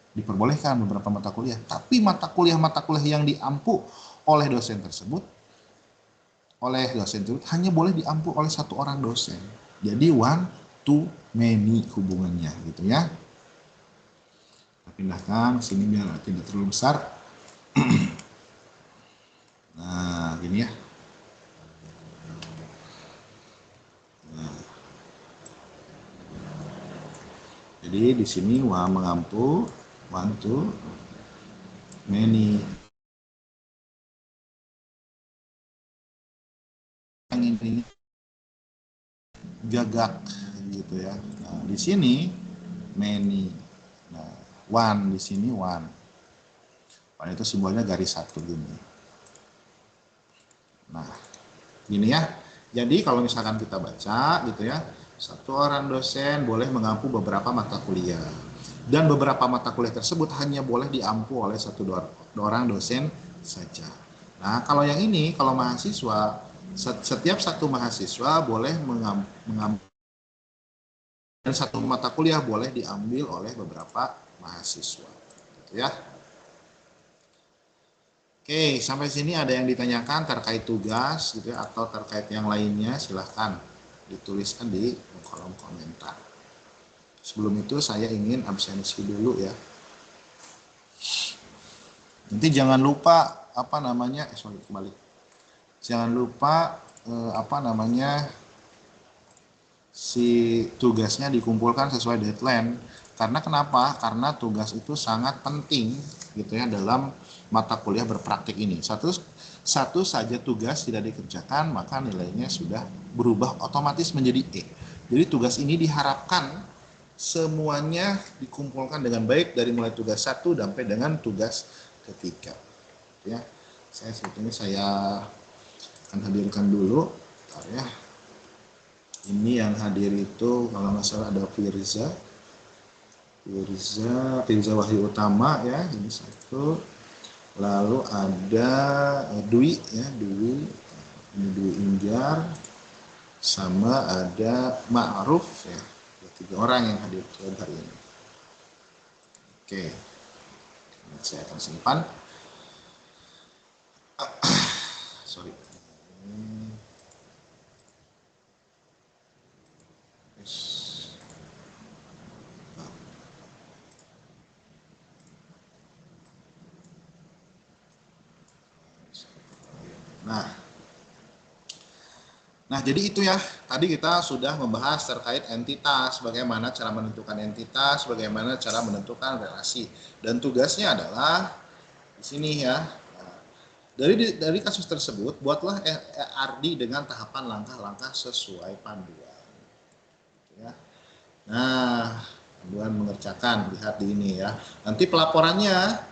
Speaker 1: Diperbolehkan beberapa mata kuliah, tapi mata kuliah yang diampu oleh dosen tersebut hanya boleh diampu oleh satu orang dosen. Jadi one to many hubungannya gitu ya. Kita pindahkan ke sini biar tidak terlalu besar. Nah, gini ya. Nah. Jadi di sini mengampu one to many. Yang ini gagak gitu ya. Nah, di sini many. Nah, one di sini one. Kalau itu simbolnya garis satu gini. Nah, gini ya. Jadi kalau misalkan kita baca gitu ya, satu orang dosen boleh mengampu beberapa mata kuliah. Dan beberapa mata kuliah tersebut hanya boleh diampu oleh satu orang dosen saja. Nah, kalau yang ini, kalau mahasiswa, setiap satu mahasiswa boleh mengampu dan satu mata kuliah boleh diambil oleh beberapa mahasiswa. Gitu ya. Oke, sampai sini ada yang ditanyakan terkait tugas gitu ya, atau terkait yang lainnya, silahkan dituliskan di kolom komentar. Sebelum itu saya ingin absensi dulu ya. Nanti jangan lupa apa namanya, kembali. Jangan lupa si tugasnya dikumpulkan sesuai deadline. Karena kenapa? Karena tugas itu sangat penting gitu ya dalam mata kuliah berpraktik ini. Satu saja tugas tidak dikerjakan, maka nilainya sudah berubah otomatis menjadi E. Jadi tugas ini diharapkan semuanya dikumpulkan dengan baik dari mulai tugas 1 sampai dengan tugas ketiga. Ya, sebetulnya saya akan hadirkan dulu. Bentar ya. Ini yang hadir itu kalau nggak salah ada Firza Wahyu Utama ya, ini satu. Lalu ada Dwi ya, ini Dwi Inggar, sama ada Ma'ruf ya. Ada 3 orang yang hadir hari ini. Oke, saya akan simpan. Sorry. Nah, jadi itu ya. Tadi kita sudah membahas terkait entitas, bagaimana cara menentukan entitas, bagaimana cara menentukan relasi. Dan tugasnya adalah di sini ya. Dari kasus tersebut, buatlah RD dengan tahapan langkah-langkah sesuai panduan. Ya. Nah, panduan mengerjakan, lihat di ini ya. Nanti pelaporannya,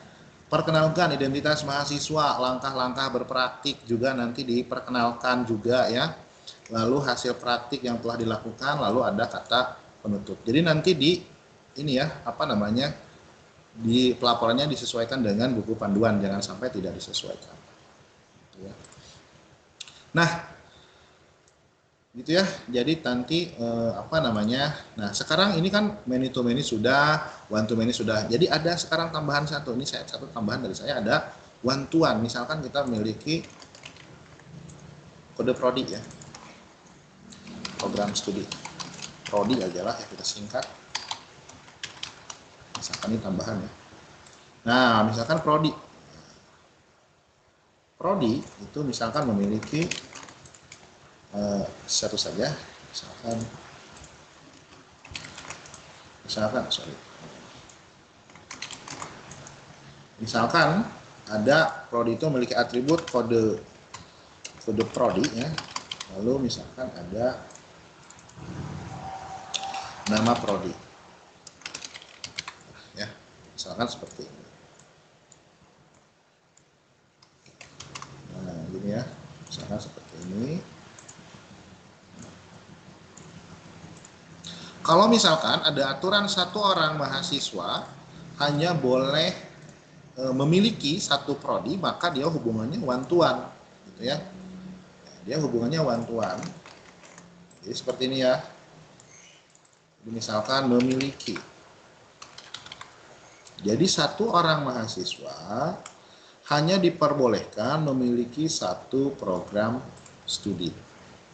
Speaker 1: perkenalkan identitas mahasiswa, langkah-langkah berpraktik juga nanti diperkenalkan juga ya. Lalu hasil praktik yang telah dilakukan, lalu ada kata penutup. Jadi nanti di ini ya, di pelaporannya disesuaikan dengan buku panduan, jangan sampai tidak disesuaikan. Gitu ya. Nah, gitu ya. Jadi nanti Nah, sekarang ini kan many to many sudah, one to many sudah. Jadi ada sekarang tambahan satu. Ini satu tambahan dari saya, ada one to one. Misalkan kita memiliki kode prodi ya. Program studi prodi aja lah ya, kita singkat. Misalkan ini tambahan ya. Nah, misalkan prodi itu misalkan memiliki satu saja, misalkan ada prodi itu memiliki atribut kode prodi ya. Lalu misalkan ada nama prodi ya, misalkan seperti ini. Nah, gini ya, misalkan seperti ini. Kalau misalkan ada aturan satu orang mahasiswa hanya boleh memiliki satu prodi, maka dia hubungannya one to one, gitu ya. Dia hubungannya one to one. Jadi seperti ini ya. Misalkan memiliki. Jadi satu orang mahasiswa hanya diperbolehkan memiliki satu program studi,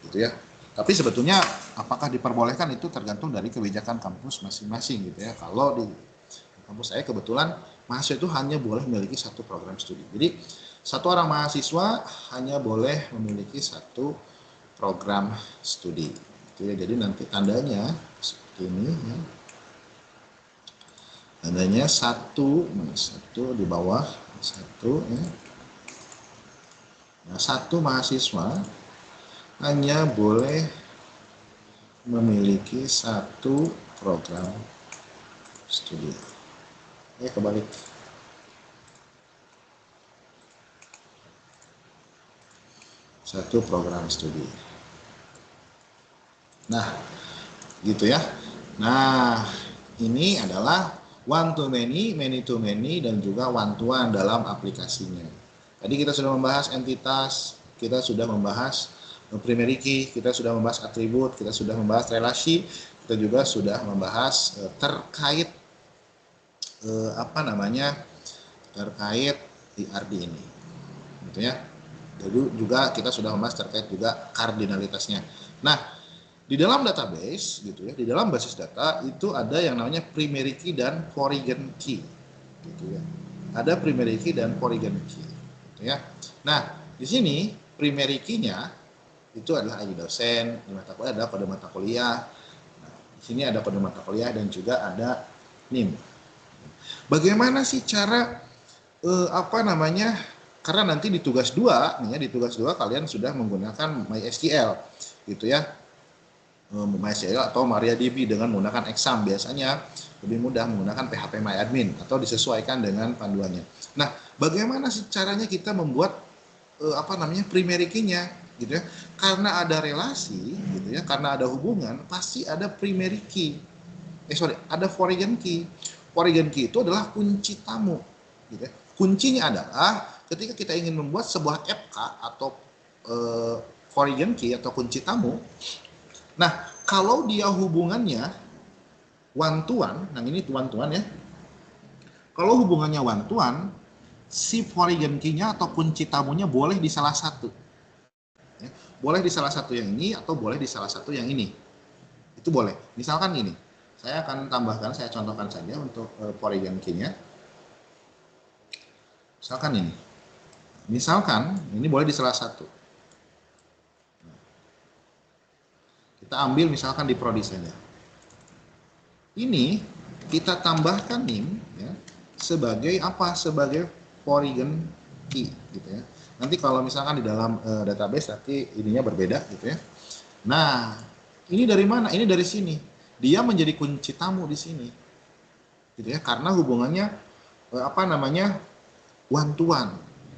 Speaker 1: gitu ya. Tapi sebetulnya apakah diperbolehkan itu tergantung dari kebijakan kampus masing-masing, gitu ya. Kalau di kampus saya kebetulan mahasiswa itu hanya boleh memiliki satu program studi. Jadi satu orang mahasiswa hanya boleh memiliki satu program studi. Jadi nanti tandanya seperti ini ya. Tandanya satu di bawah satu ya. Nah, satu mahasiswa hanya boleh memiliki satu program studi. Kebalik. satu program studi. Nah, gitu ya. Nah, ini adalah one to many to many, dan juga one to one dalam aplikasinya. Tadi kita sudah membahas entitas, kita sudah membahas primary key, kita sudah membahas atribut, kita sudah membahas relasi, kita juga sudah membahas terkait terkait IRD ini, gitu ya. Jadi juga kita sudah membahas terkait juga kardinalitasnya. Nah, di dalam database, gitu ya, di dalam basis data itu ada yang namanya primary key dan foreign key, gitu ya. Ada primary key dan foreign key, gitu ya. Nah, di sini primary key-nya itu adalah ID dosen, di mata kuliah ada kode mata kuliah. Nah, di sini ada kode mata kuliah dan juga ada NIM. Bagaimana sih cara karena nanti di tugas 2 nih ya, di tugas 2 kalian sudah menggunakan MySQL, gitu ya. MySQL atau MariaDB dengan menggunakan exam. Biasanya lebih mudah menggunakan PHPMyAdmin atau disesuaikan dengan panduannya. Nah, bagaimana sih caranya kita membuat primary key-nya, gitu ya? Karena ada relasi, gitu ya, karena ada hubungan, pasti ada primary key. Ada foreign key. Foreign key itu adalah kunci tamu, gitu ya. Kuncinya adalah ketika kita ingin membuat sebuah FK atau foreign key atau kunci tamu. Nah, kalau dia hubungannya one to one, nah ini one to one ya. Kalau hubungannya one to one, si foreign key-nya atau kunci tamunya boleh di salah satu. Ya, boleh di salah satu yang ini atau boleh di salah satu yang ini. Itu boleh. Misalkan ini, saya akan tambahkan, saya contohkan saja untuk foreign key-nya. Misalkan ini. Misalkan ini boleh di salah satu. Kita ambil misalkan di prodi saja. Ini kita tambahkan NIM ya, sebagai apa? Sebagai foreign key, gitu ya. Nanti kalau misalkan di dalam database nanti ininya berbeda, gitu ya. Nah, ini dari mana? Ini dari sini. Dia menjadi kunci tamu di sini, gitu ya. Karena hubungannya one to one.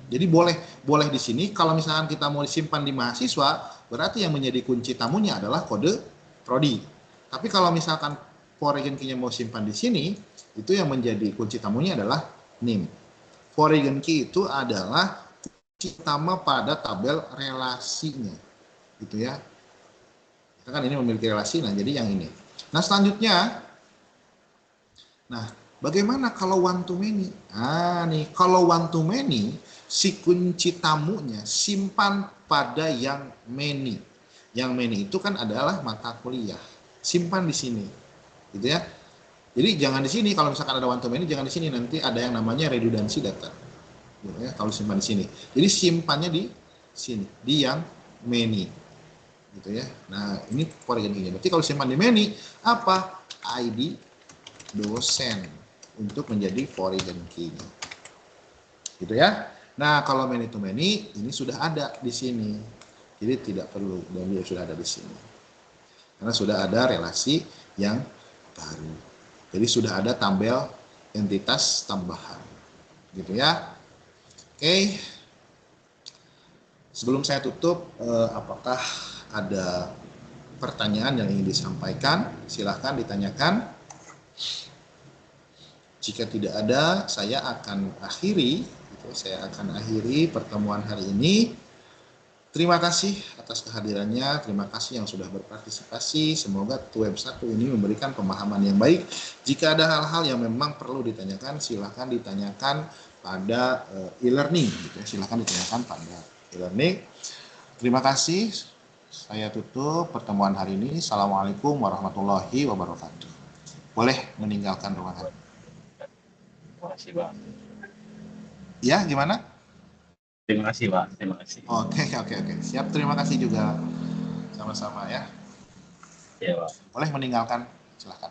Speaker 1: Jadi boleh di sini. Kalau misalkan kita mau disimpan di mahasiswa, berarti yang menjadi kunci tamunya adalah kode prodi. Tapi kalau misalkan foreign key-nya mau simpan di sini, itu yang menjadi kunci tamunya adalah NIM. Foreign key itu adalah kunci utama pada tabel relasinya, gitu ya. Kita kan ini memiliki relasi, nah jadi yang ini. Nah selanjutnya, bagaimana kalau one to many? Nih, kalau one to many, si kunci tamunya simpan pada yang many. Yang many itu kan adalah mata kuliah. Simpan di sini, gitu ya. Jadi jangan di sini, kalau misalkan ada one to many, jangan di sini, nanti ada yang namanya redundancy data. Gitu ya, kalau simpan di sini. Jadi simpannya di sini, di yang many. Gitu ya. Nah, ini foreign key-nya. Berarti kalau simpan di many, apa? ID dosen untuk menjadi foreign key-nya. Gitu ya. Nah, kalau many to many ini sudah ada di sini. Jadi tidak perlu, dan dia sudah ada di sini. Karena sudah ada relasi yang baru. Jadi sudah ada tabel entitas tambahan. Gitu ya. Oke. Sebelum saya tutup, apakah ada pertanyaan yang ingin disampaikan? Silahkan ditanyakan. Jika tidak ada, saya akan akhiri pertemuan hari ini. Terima kasih atas kehadirannya, terima kasih yang sudah berpartisipasi. Semoga Web 1 ini memberikan pemahaman yang baik. Jika ada hal-hal yang memang perlu ditanyakan, silahkan ditanyakan pada e-learning. Gitu. Silahkan ditanyakan pada e-learning. Terima kasih. Saya tutup pertemuan hari ini. Assalamualaikum warahmatullahi wabarakatuh. Boleh meninggalkan ruangan.
Speaker 2: Terima kasih, Pak.
Speaker 1: Ya, gimana?
Speaker 2: Terima kasih, Pak. Terima kasih.
Speaker 1: Oke. Siap, terima kasih juga. Sama-sama ya.
Speaker 2: Ya, Pak.
Speaker 1: Boleh meninggalkan, silakan.